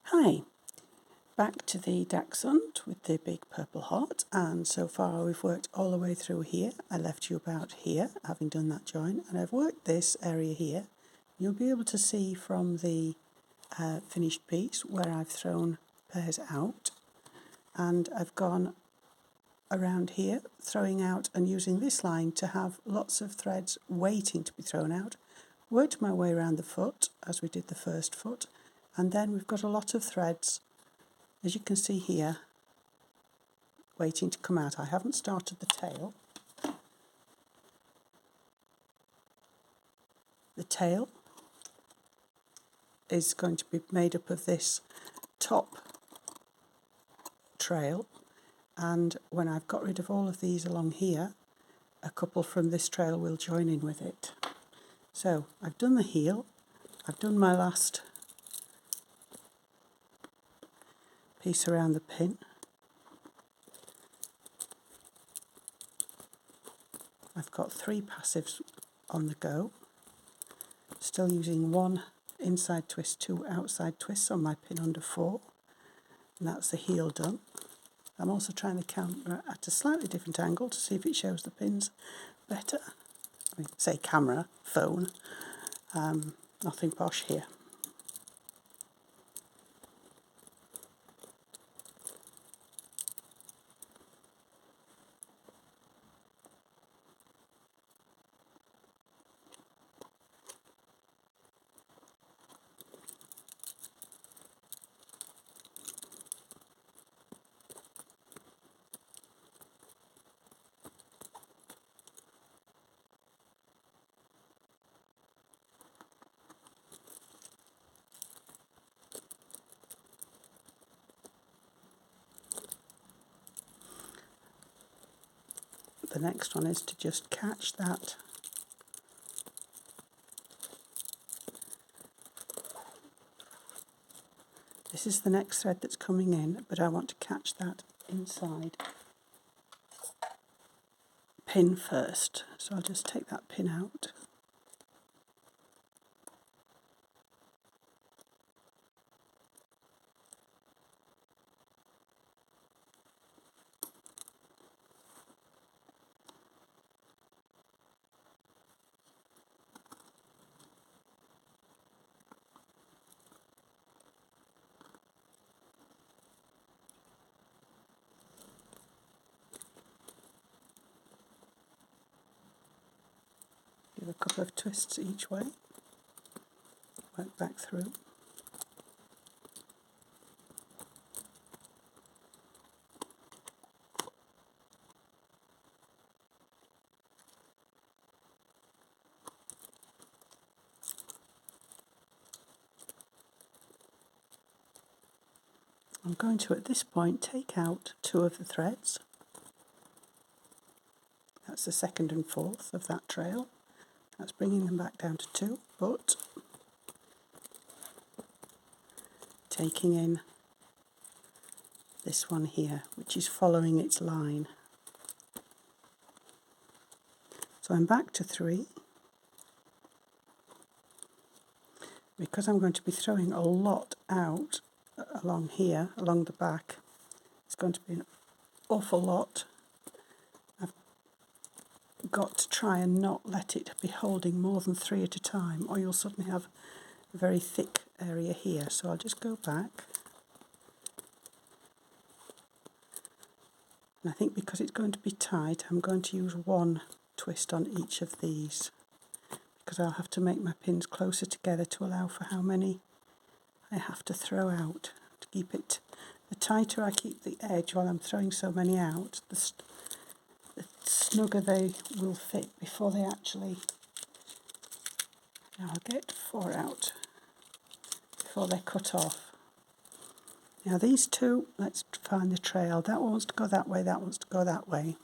Hi, back to the Dachshund with the big purple heart, and so far we've worked all the way through here. I left you about here, having done that join, and I've worked this area here. You'll be able to see from the finished piece where I've thrown pairs out, and I've gone around here throwing out and using this line to have lots of threads waiting to be thrown out. Worked my way around the foot as we did the first foot, and then we've got a lot of threads, as you can see here, waiting to come out. I haven't started the tail. The tail is going to be made up of this top trail, and when I've got rid of all of these along here, a couple from this trail will join in with it. So I've done the heel, I've done my last piece around the pin. I've got 3 passives on the go, still using 1 inside twist, 2 outside twists on my pin under 4, and that's the heel done. I'm also trying the camera at a slightly different angle to see if it shows the pins better. I mean, say camera, phone, nothing posh here. The next one is to just catch that this is the next thread that's coming in, but I want to catch that inside pin first, so I'll just take that pin out. Give a couple of twists each way, work back through. I'm going to, at this point, take out 2 of the threads. That's the 2nd and 4th of that trail. That's bringing them back down to 2, but taking in this one here, which is following its line. So I'm back to 3. Because I'm going to be throwing a lot out along here, along the back, it's going to be an awful lot. I've got to try and not let it be holding more than 3 at a time, or you'll suddenly have a very thick area here. So I'll just go back. And I think because it's going to be tight, I'm going to use 1 twist on each of these, because I'll have to make my pins closer together to allow for how many I have to throw out to keep it. The tighter I keep the edge while I'm throwing so many out, the snugger they will fit before they actually... Now I'll get 4 out before they're cut off. Now these 2, let's find the trail. That one wants to go that way, that wants to go that way.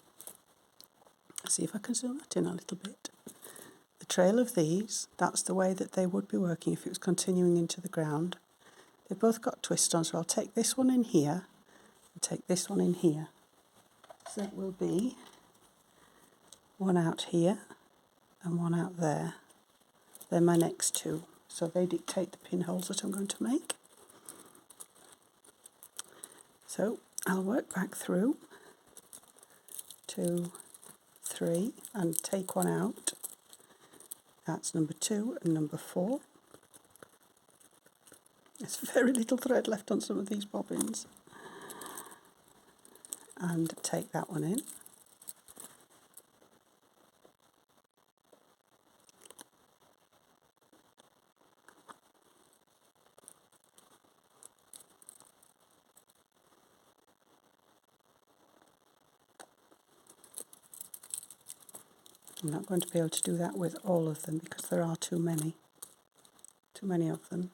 Let's see if I can zoom that in a little bit. The trail of these, that's the way that they would be working if it was continuing into the ground. They've both got twists on, so I'll take this one in here and take this one in here. So it will be 1 out here and 1 out there. They're my next 2, so they dictate the pinholes that I'm going to make. So I'll work back through 2, 3 and take one out. That's number 2 and number 4. There's very little thread left on some of these bobbins. And take that one in. I'm not going to be able to do that with all of them because there are too many of them.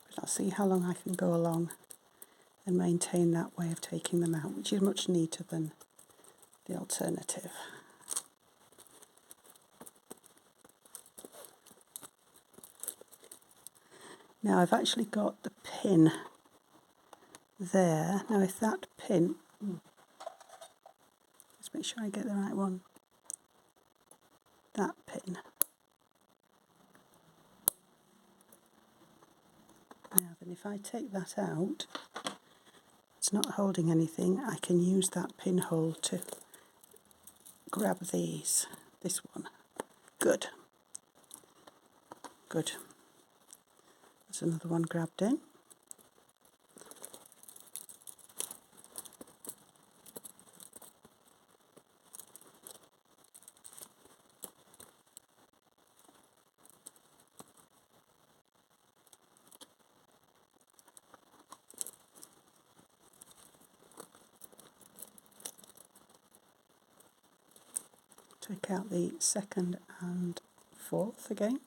But I'll see how long I can go along and maintain that way of taking them out, which is much neater than the alternative. Now I've actually got the pin there. Now if that pin, let's make sure I get the right one. That pin. Now then if I take that out, it's not holding anything. I can use that pinhole to grab this one. Good. Good. There's another one grabbed in. Take out the 2nd and 4th again.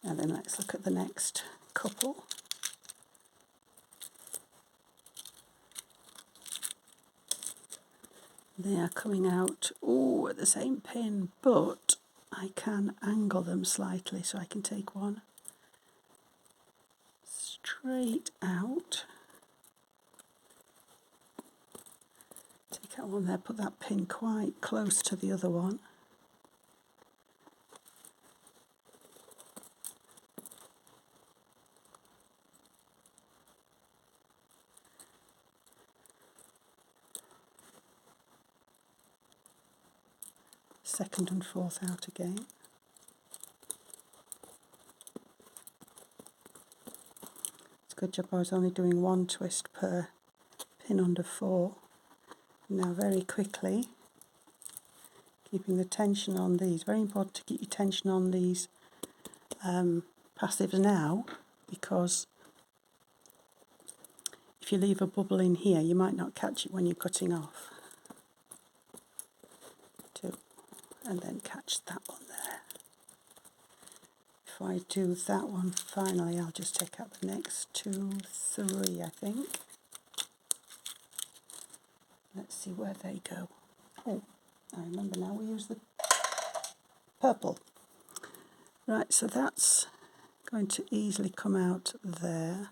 And then let's look at the next couple. They are coming out, at the same pin, but I can angle them slightly so I can take one straight out. Take out one there, put that pin quite close to the other one. Second and 4th out again. It's a good job I was only doing 1 twist per pin under 4. Now very quickly, keeping the tension on these. Very important to keep your tension on these passives now, because if you leave a bubble in here, you might not catch it when you're cutting off. 2, and then catch that one there. If I do that one finally, I'll just take out the next 2, 3, I think. Let's see where they go. Oh, I remember now, we use the purple. Right, so that's going to easily come out there.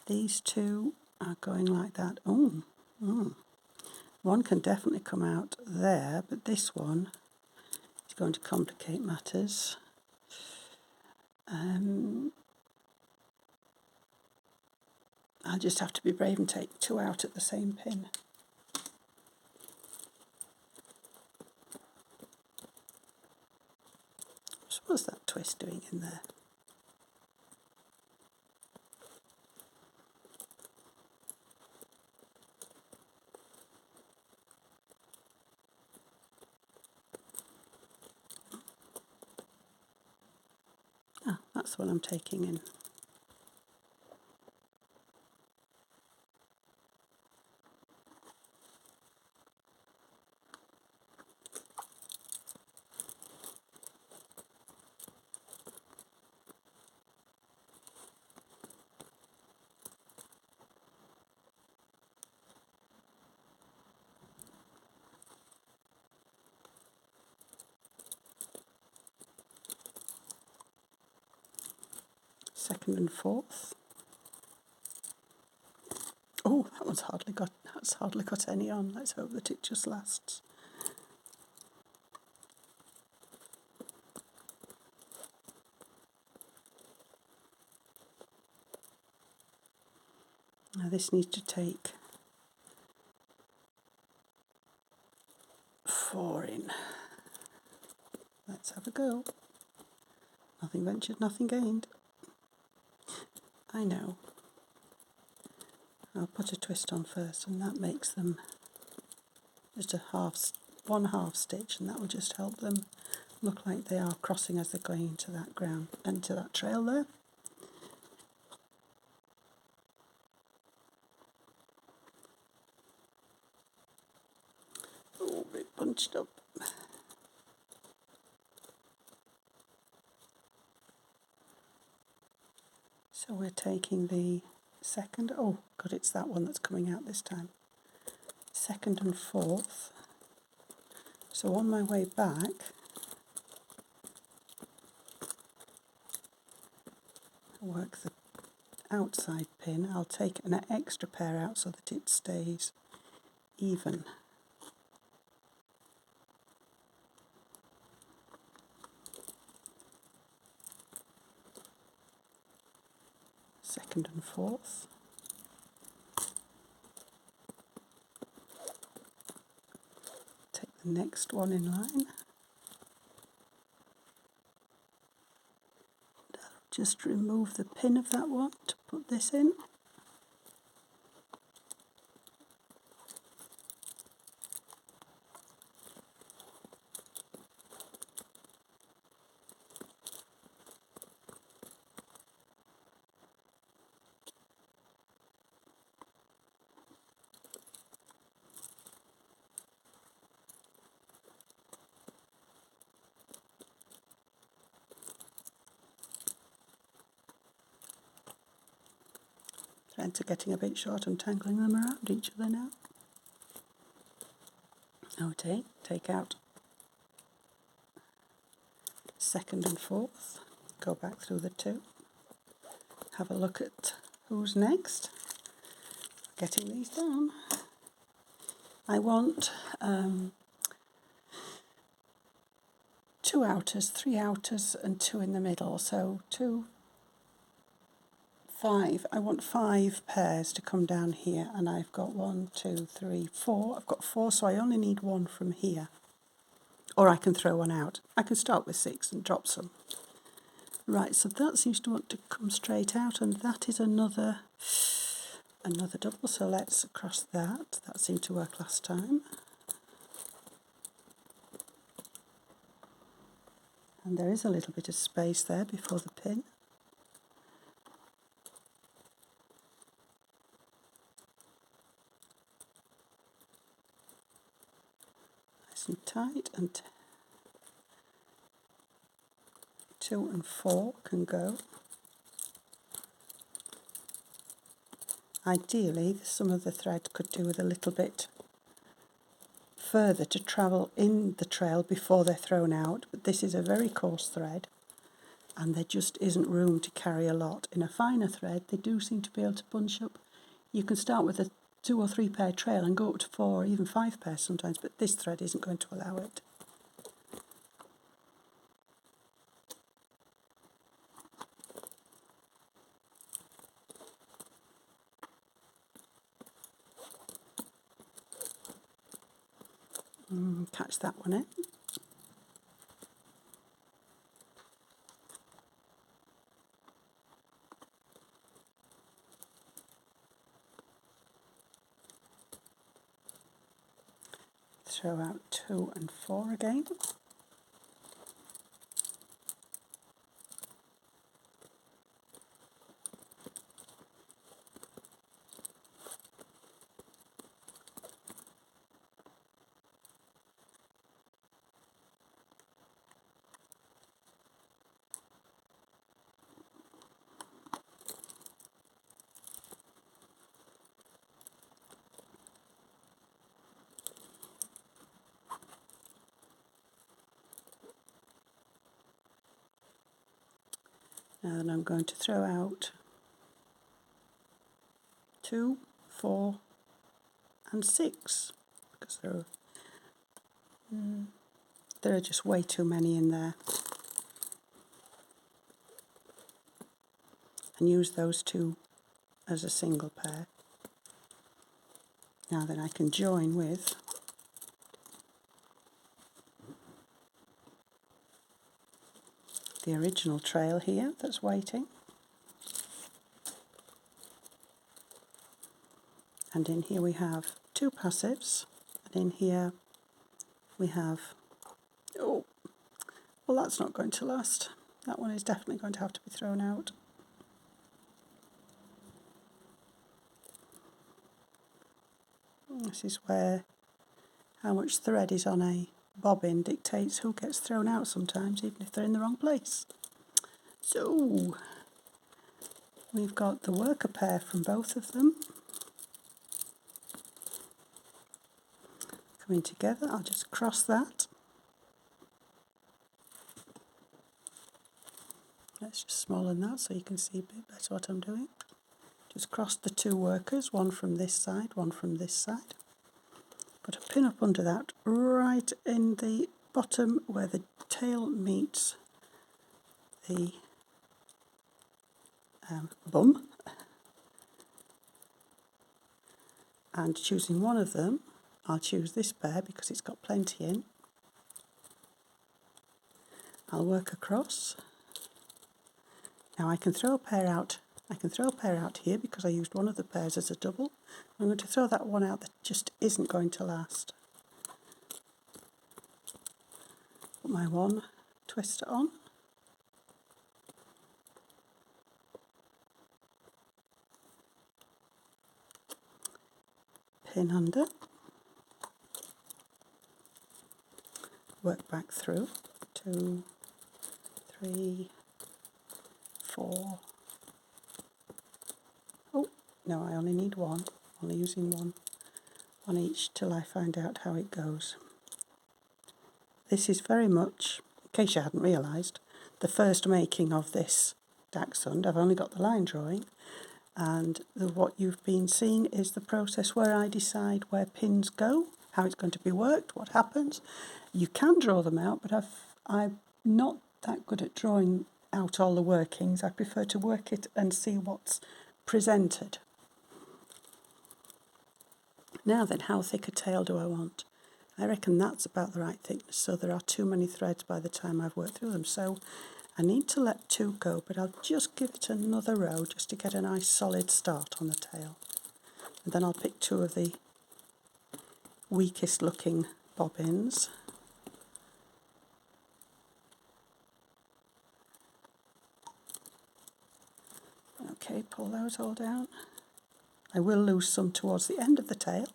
These 2 are going like that. One can definitely come out there, but this one is going to complicate matters. I'll just have to be brave and take 2 out at the same pin. So what's that twist doing in there? That's what I'm taking in. second and fourth. Oh, that's hardly got any on. Let's hope that it just lasts. Now this needs to take 4 in. Let's have a go. Nothing ventured, nothing gained. I know. I'll put a twist on first, and that makes them just one half stitch, and that will just help them look like they are crossing as they're going into that ground, into that trail there. Oh, a bit bunched up. So we're taking the second, oh god, it's that one that's coming out this time. Second and fourth. So on my way back, I'll work the outside pin. I'll take an extra pair out so that it stays even. Second and fourth. Take the next one in line. Just remove the pin of that one to put this in. Threads are getting a bit short. I'm tangling them around each other now. Okay, take out second and fourth. Go back through the two. Have a look at who's next. Getting these down. I want 2 outers, 3 outers and 2 in the middle. So 2, 5. I want 5 pairs to come down here, and I've got 1, 2, 3, 4. I've got 4, so I only need 1 from here. Or I can throw one out. I can start with 6 and drop some. Right, so that seems to want to come straight out, and that is another double, so let's cross that. That seemed to work last time. And there is a little bit of space there before the pin. Nice and tight, and 2 and 4 can go. Ideally, some of the thread could do with a little bit further to travel in the trail before they're thrown out, but this is a very coarse thread and there just isn't room to carry a lot. In a finer thread, they do seem to be able to bunch up. You can start with a 2 or 3 pair trail and go up to 4 or even 5 pairs sometimes, but this thread isn't going to allow it. Catch that one in. Throw out 2 and 4 again. Now then I'm going to throw out 2, 4 and 6 because there are just way too many in there. And use those two as a single pair. Now then I can join with the original trail here that's waiting. And in here we have 2 passives, and in here we have, oh, well that's not going to last. That one is definitely going to have to be thrown out. This is where how much thread is on a bobbin dictates who gets thrown out sometimes, even if they're in the wrong place. So we've got the worker pair from both of them coming together. I'll just cross that. Let's just smallen that so you can see a bit better what I'm doing. Just cross the 2 workers, one from this side, one from this side. Put a pin up under that, right in the bottom where the tail meets the bum. And choosing one of them, I'll choose this pair because it's got plenty in. I'll work across. Now I can throw a pair out. I can throw a pair out here because I used one of the pairs as a double. I'm going to throw that one out that just isn't going to last. Put my one twister on. Pin under. Work back through. 2, 3, 4. Oh, no, I only need one. Only using one on each till I find out how it goes. This is very much, in case you hadn't realised, the first making of this Dachshund. I've only got the line drawing, and what you've been seeing is the process where I decide where pins go, how it's going to be worked, what happens. You can draw them out, but I'm not that good at drawing out all the workings. I prefer to work it and see what's presented. Now then, how thick a tail do I want? I reckon that's about the right thickness, so there are too many threads by the time I've worked through them. So I need to let 2 go, but I'll just give it another row just to get a nice solid start on the tail. And then I'll pick 2 of the weakest looking bobbins. Okay, pull those all down. I will lose some towards the end of the tail.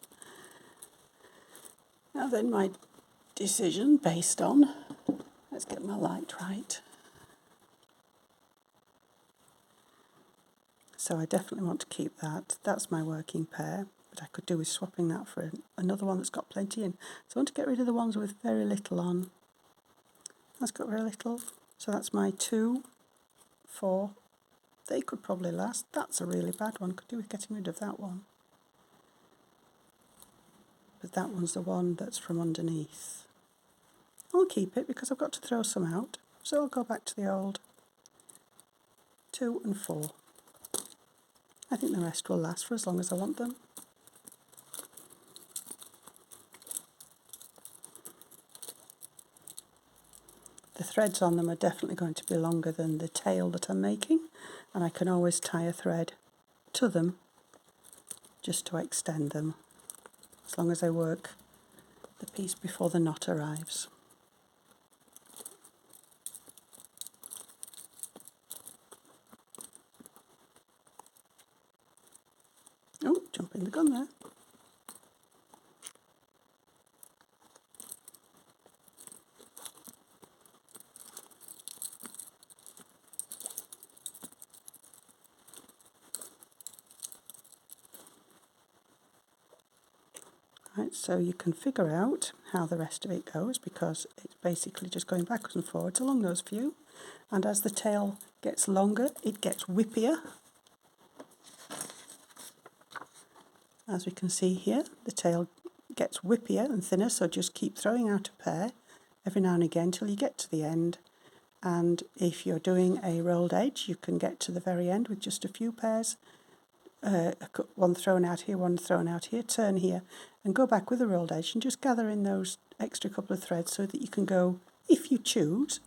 Now then, my decision based on, let's get my light right. So I definitely want to keep that. That's my working pair, but I could do with swapping that for another one that's got plenty in. So I want to get rid of the ones with very little on. That's got very little. So that's my 2, 4. They could probably last. That's a really bad one. Could do with getting rid of that one. But that one's the one that's from underneath. I'll keep it because I've got to throw some out. So I'll go back to the old 2 and 4. I think the rest will last for as long as I want them. The threads on them are definitely going to be longer than the tail that I'm making, and I can always tie a thread to them just to extend them, as long as I work the piece before the knot arrives. Oh, jumping the gun there. Right, so you can figure out how the rest of it goes because it's basically just going backwards and forwards along those few. and as the tail gets longer, it gets whippier. As we can see here, the tail gets whippier and thinner, so just keep throwing out a pair every now and again till you get to the end. And if you're doing a rolled edge, you can get to the very end with just a few pairs, one thrown out here, one thrown out here, turn here, and go back with a rolled edge and just gather in those extra couple of threads so that you can go, if you choose,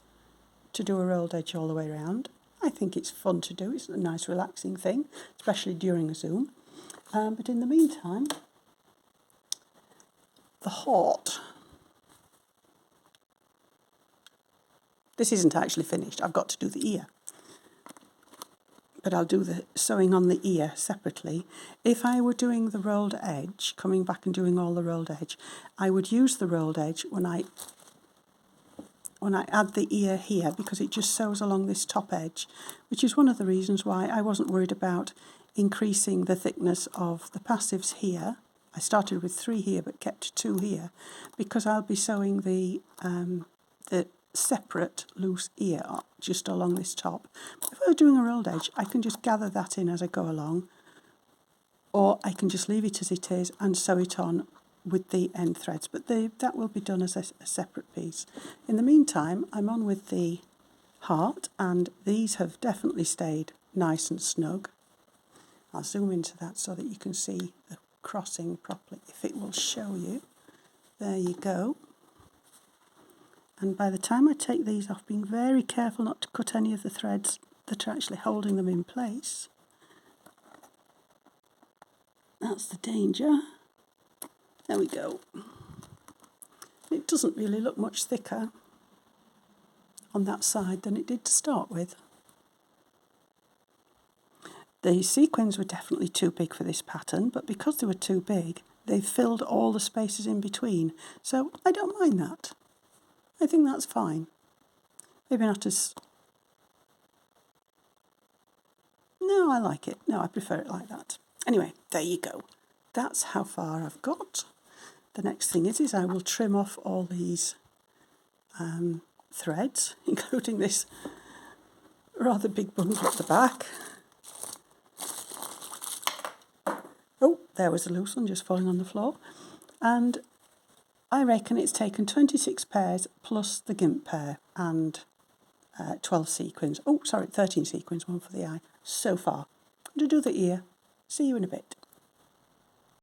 to do a rolled edge all the way around. I think it's fun to do. It's a nice relaxing thing, especially during a Zoom. But in the meantime, the heart. This isn't actually finished. I've got to do the ear. But I'll do the sewing on the ear separately. If I were doing the rolled edge, coming back and doing all the rolled edge, I would use the rolled edge when I add the ear here, because it just sews along this top edge, which is one of the reasons why I wasn't worried about increasing the thickness of the passives here. I started with 3 here but kept 2 here, because I'll be sewing the separate loose ear just along this top. If I were doing a rolled edge, I can just gather that in as I go along, or I can just leave it as it is and sew it on with the end threads, but that will be done as a separate piece. In the meantime, I'm on with the heart, and these have definitely stayed nice and snug. I'll zoom into that so that you can see the crossing properly, if it will show you. There you go. And by the time I take these off, being very careful not to cut any of the threads that are actually holding them in place. That's the danger. There we go. It doesn't really look much thicker on that side than it did to start with. The sequins were definitely too big for this pattern, but because they were too big, they filled all the spaces in between. So I don't mind that. I think that's fine. Maybe not as... No, I like it. No, I prefer it like that. Anyway, there you go. That's how far I've got. The next thing is I will trim off all these threads, including this rather big bundle at the back. Oh, there was a loose one just falling on the floor. And I reckon it's taken 26 pairs plus the gimp pair and 12 sequins. Oh, sorry, 13 sequins, one for the eye, so far. To do the ear. See you in a bit.